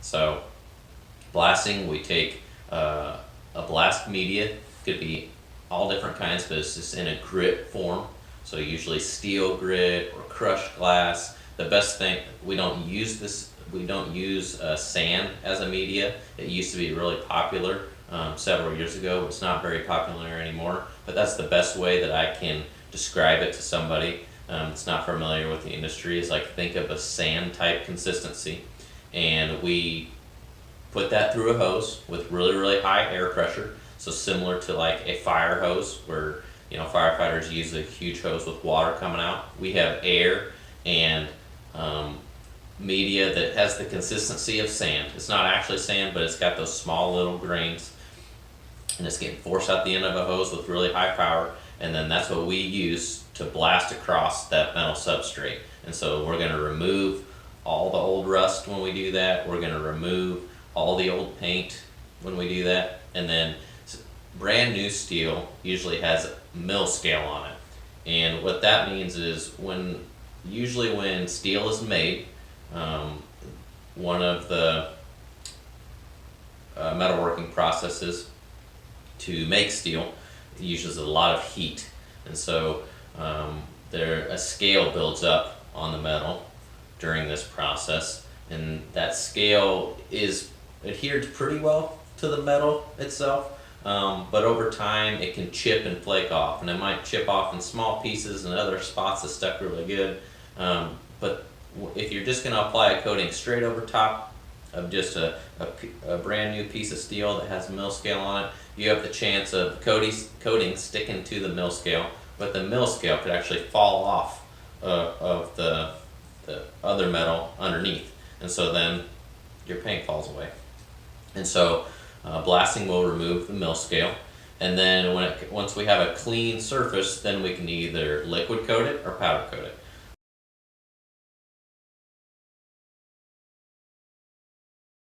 So blasting, we take a blast media, could be all different kinds, but it's just in a grit form. So usually steel grit or crushed glass. The best thing, we don't use sand as a media. It used to be really popular several years ago. It's not very popular anymore, but that's the best way that I can describe it to somebody that's not familiar with the industry. Is like, think of a sand type consistency, and we put that through a hose with really, really high air pressure. So similar to like a fire hose where, firefighters use a huge hose with water coming out. We have air and media that has the consistency of sand. It's not actually sand, but it's got those small little grains, and it's getting forced out the end of a hose with really high power, and then that's what we use to blast across that metal substrate. And so we're going to remove all the old rust when we do that. We're going to remove all the old paint when we do that, and then brand new steel usually has mill scale on it. And what that means is when steel is made, one of the metalworking processes to make steel uses a lot of heat, and so a scale builds up on the metal during this process, and that scale is adhered pretty well to the metal itself, but over time it can chip and flake off, and it might chip off in small pieces and other spots that stuck really good. But if you're just going to apply a coating straight over top of just a brand new piece of steel that has mill scale on it, you have the chance of coating sticking to the mill scale, but the mill scale could actually fall off of the other metal underneath, and so then your paint falls away. And so blasting will remove the mill scale, and then once we have a clean surface, then we can either liquid coat it or powder coat it.